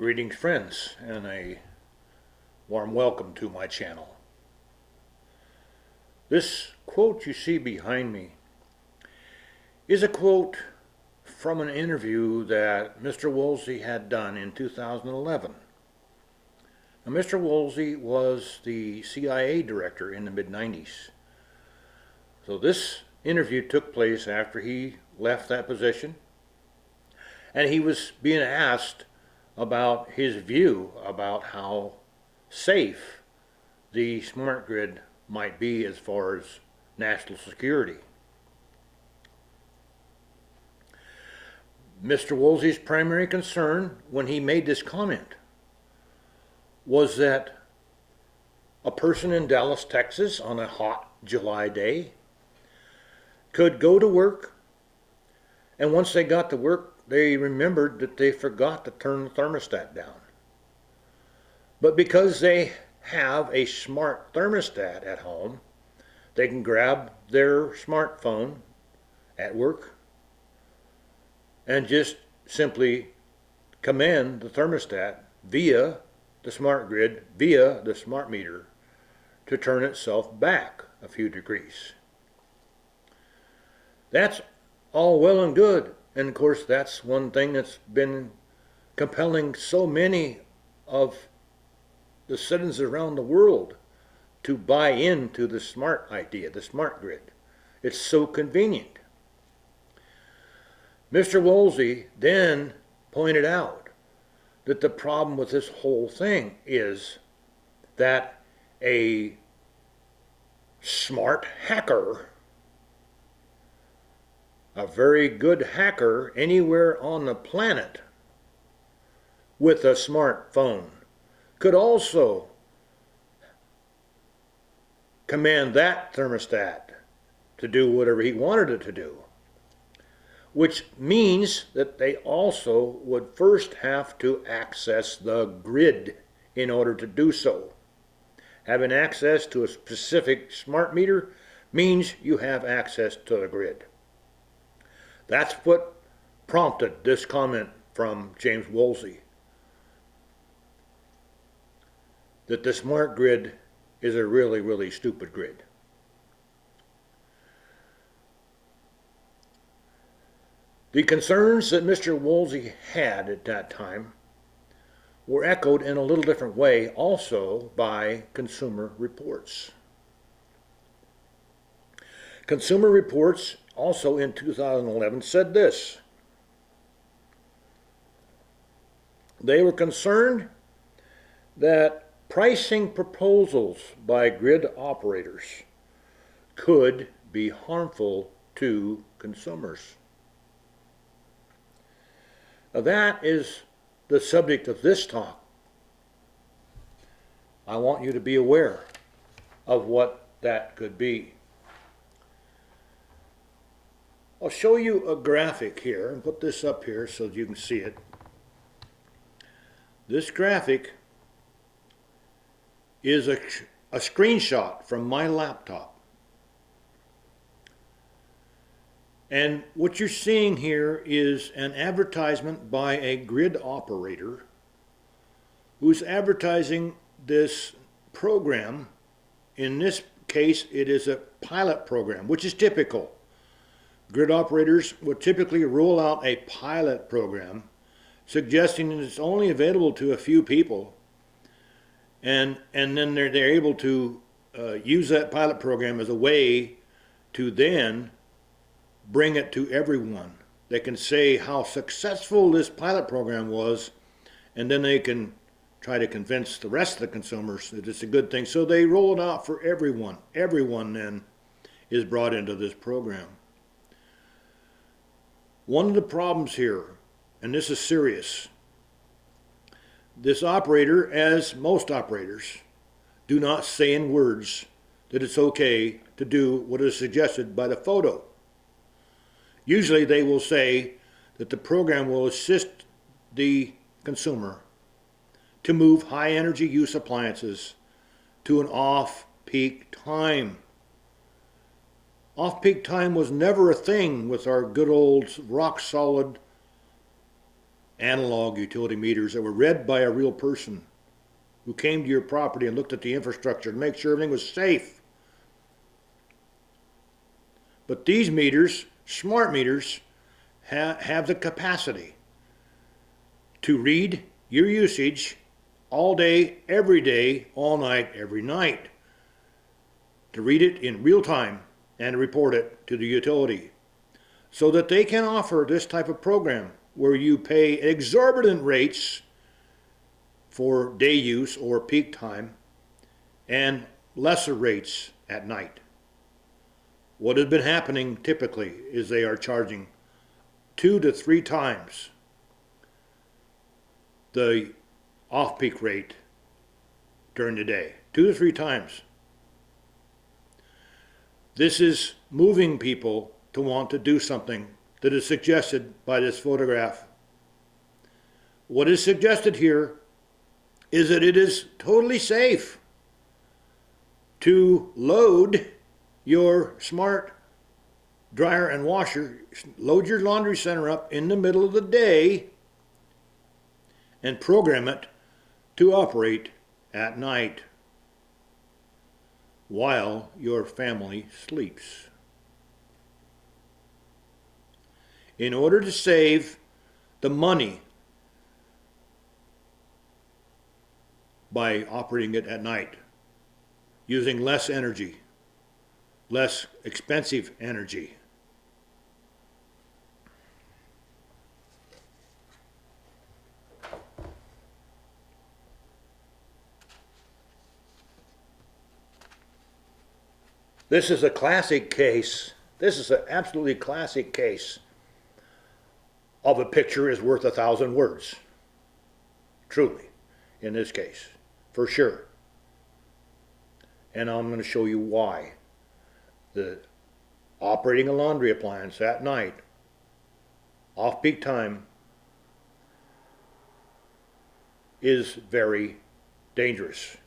Greetings friends, and a warm welcome to my channel. This quote you see behind me is a quote from an interview that Mr. Woolsey had done in 2011. Now, Mr. Woolsey was the CIA director in the mid-90s. So this interview took place after he left that position, and he was being asked about his view about how safe the smart grid might be as far as national security. Mr. Woolsey's primary concern when he made this comment was that a person in Dallas, Texas on a hot July day could go to work, and once they got to work, they remembered that they forgot to turn the thermostat down. But because they have a smart thermostat at home, they can grab their smartphone at work and just simply command the thermostat via the smart grid, via the smart meter, to turn itself back a few degrees. That's all well and good. And of course, that's one thing that's been compelling so many of the citizens around the world to buy into the smart idea, the smart grid. It's so convenient. Mr. Woolsey then pointed out that the problem with this whole thing is that a smart hacker, a very good hacker anywhere on the planet with a smartphone, could also command that thermostat to do whatever he wanted it to do, which means that they also would first have to access the grid in order to do so. Having access to a specific smart meter means you have access to the grid. That's what prompted this comment from James Woolsey, that the smart grid is a really, really stupid grid. The concerns that Mr. Woolsey had at that time were echoed in a little different way also by Consumer Reports. Consumer Reports also in 2011 said this: they were concerned that pricing proposals by grid operators could be harmful to consumers. Now that is the subject of this talk. I want you to be aware of what that could be. I'll show you a graphic here and put this up here so that you can see it. This graphic is a screenshot from my laptop. And what you're seeing here is an advertisement by a grid operator who's advertising this program. In this case, it is a pilot program, which is typical. Grid operators would typically roll out a pilot program suggesting that it's only available to a few people, and then they're able to use that pilot program as a way to then bring it to everyone. They can say how successful this pilot program was, and then they can try to convince the rest of the consumers that it's a good thing. So they roll it out for everyone. Everyone then is brought into this program. One of the problems here, and this is serious, this operator, as most operators, do not say in words that it's okay to do what is suggested by the photo. Usually they will say that the program will assist the consumer to move high energy use appliances to an off-peak time. Off-peak time was never a thing with our good old rock-solid analog utility meters that were read by a real person who came to your property and looked at the infrastructure to make sure everything was safe. But these meters, smart meters, have the capacity to read your usage all day, every day, all night, every night. To read it in real time and report it to the utility so that they can offer this type of program where you pay exorbitant rates for day use or peak time and lesser rates at night. What has been happening typically is they are charging 2 to 3 times the off-peak rate during the day. 2 to 3 times. This is moving people to want to do something that is suggested by this photograph. What is suggested here is that it is totally safe to load your smart dryer and washer, load your laundry center up in the middle of the day and program it to operate at night while your family sleeps. In order to save the money by operating it at night, using less energy, less expensive energy. This is a classic case. This is an absolutely classic case of a picture is worth 1,000 words. Truly, in this case, for sure. And I'm going to show you why. The operating a laundry appliance at night, off-peak time, is very dangerous.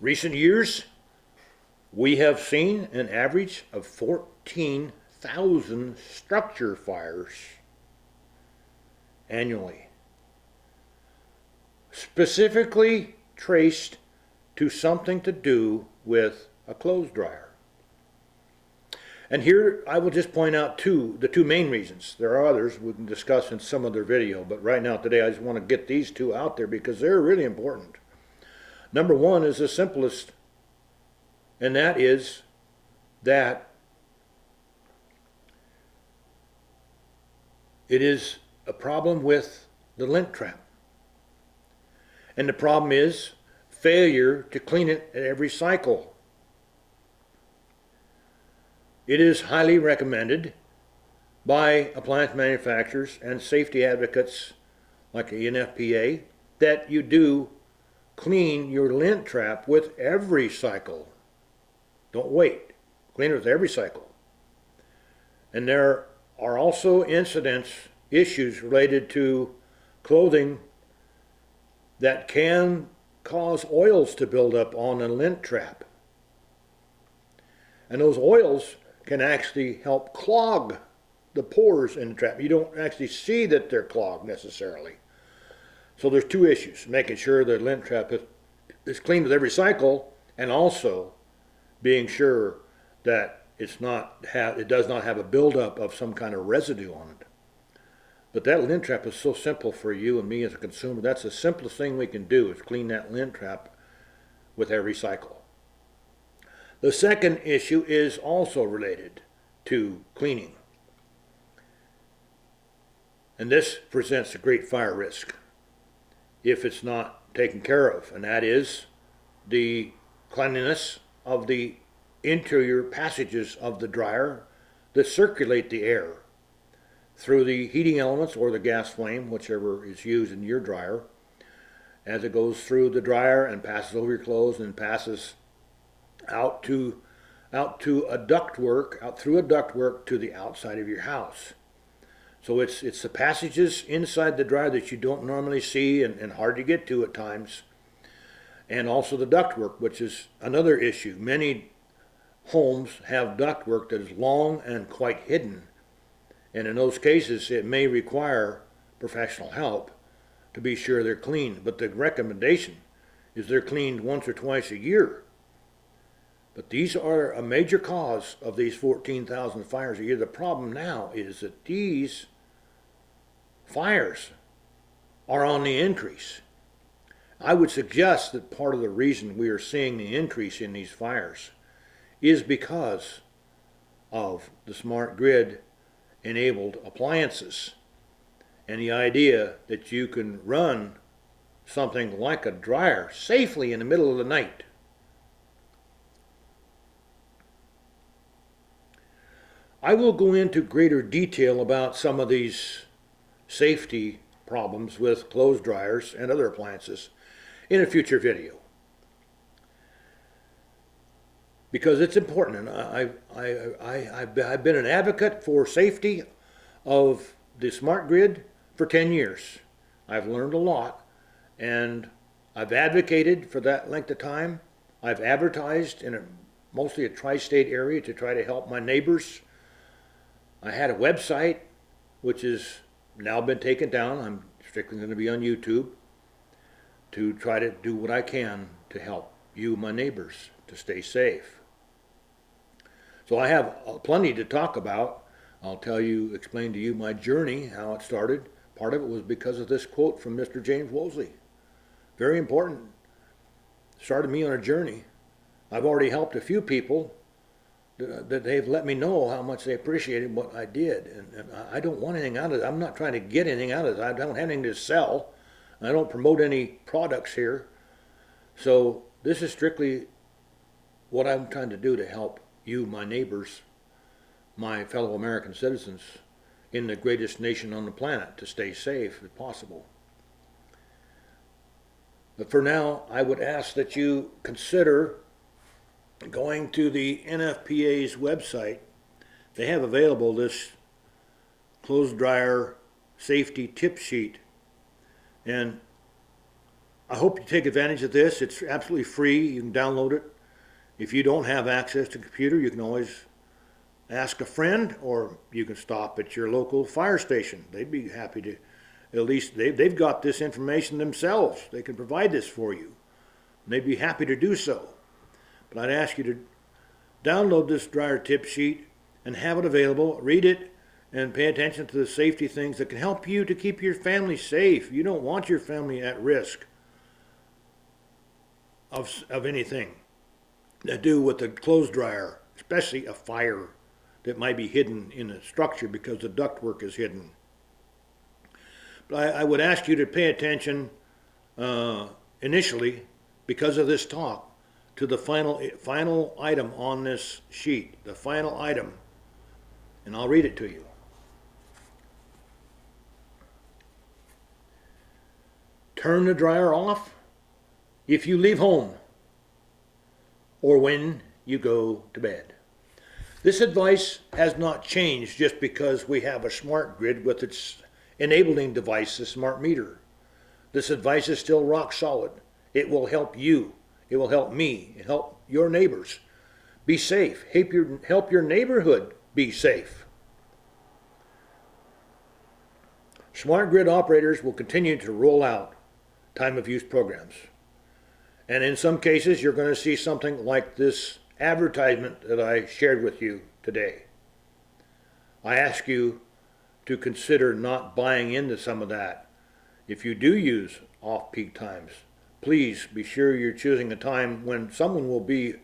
Recent years, we have seen an average of 14,000 structure fires annually, specifically traced to something to do with a clothes dryer. And here I will just point out the two main reasons. There are others we can discuss in some other video, but right now today I just want to get these two out there because they're really important. Number one is the simplest, and that is that it is a problem with the lint trap. And the problem is failure to clean it at every cycle. It is highly recommended by appliance manufacturers and safety advocates like the NFPA that you do clean your lint trap with every cycle. Don't wait. Clean it with every cycle. And there are also issues related to clothing that can cause oils to build up on a lint trap. And those oils can actually help clog the pores in the trap. You don't actually see that they're clogged necessarily. So there's two issues: making sure the lint trap is cleaned with every cycle, and also being sure that it does not have a buildup of some kind of residue on it. But that lint trap is so simple for you and me as a consumer. That's the simplest thing we can do, is clean that lint trap with every cycle. The second issue is also related to cleaning. And this presents a great fire risk if it's not taken care of, and that is the cleanliness of the interior passages of the dryer that circulate the air through the heating elements or the gas flame, whichever is used in your dryer, as it goes through the dryer and passes over your clothes and passes out through a ductwork to the outside of your house. So it's the passages inside the dryer that you don't normally see and hard to get to at times. and also the ductwork, which is another issue. Many homes have ductwork that is long and quite hidden, and in those cases it may require professional help to be sure they're clean. But the recommendation is they're cleaned once or twice a year. But these are a major cause of these 14,000 fires a year. The problem now is that these fires are on the increase. I would suggest that part of the reason we are seeing the increase in these fires is because of the smart grid enabled appliances and the idea that you can run something like a dryer safely in the middle of the night. I will go into greater detail about some of these safety problems with clothes dryers and other appliances in a future video, because it's important. And I've been an advocate for safety of the smart grid for 10 years. I've learned a lot, and I've advocated for that length of time. I've advertised in mostly a tri-state area to try to help my neighbors. I had a website which has now been taken down. I'm strictly going to be on YouTube to try to do what I can to help you, my neighbors, to stay safe. So I have plenty to talk about. I'll explain to you my journey, how it started. Part of it was because of this quote from Mr. James Woolsey. Very important. Started me on a journey. I've already helped a few people that they've let me know how much they appreciated what I did. And I don't want anything out of it. I'm not trying to get anything out of it. I don't have anything to sell. I don't promote any products here. So this is strictly what I'm trying to do to help you, my neighbors, my fellow American citizens in the greatest nation on the planet, to stay safe if possible. But for now, I would ask that you consider going to the NFPA's website. They have available this clothes dryer safety tip sheet, and I hope you take advantage of this. It's absolutely free. You can download it. If you don't have access to a computer, you can always ask a friend, or you can stop at your local fire station. They'd be happy to, at least they've got this information themselves. They can provide this for you. And they'd be happy to do so. But I'd ask you to download this dryer tip sheet and have it available. Read it and pay attention to the safety things that can help you to keep your family safe. You don't want your family at risk of anything to do with the clothes dryer, especially a fire that might be hidden in a structure because the ductwork is hidden. But I would ask you to pay attention initially, because of this talk, to the final item on this sheet, the final item, and I'll read it to you. Turn the dryer off if you leave home or when you go to bed. This advice has not changed just because we have a smart grid with its enabling device, the smart meter. This advice is still rock solid. It will help you. It will help me. It will help your neighbors be safe. Help your neighborhood be safe. Smart grid operators will continue to roll out time of use programs. And in some cases, you're going to see something like this advertisement that I shared with you today. I ask you to consider not buying into some of that. If you do use off-peak times, please be sure you're choosing a time when someone will be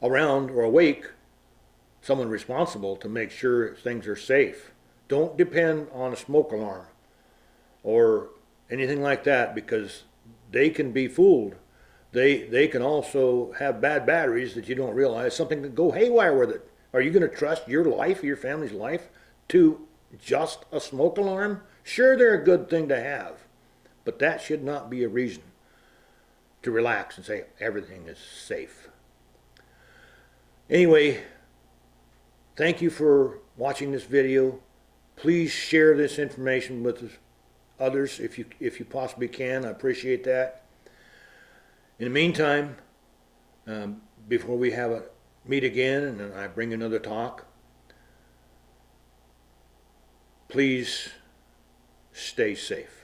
around or awake, someone responsible to make sure things are safe. Don't depend on a smoke alarm or anything like that, because they can be fooled. They can also have bad batteries that you don't realize. Something can go haywire with it. Are you going to trust your life, your family's life, to just a smoke alarm? Sure, they're a good thing to have, but that should not be a reason to relax and say everything is safe. Anyway, thank you for watching this video. Please share this information with others if you possibly can. I appreciate that. In the meantime, before we have a meet again and I bring another talk, please stay safe.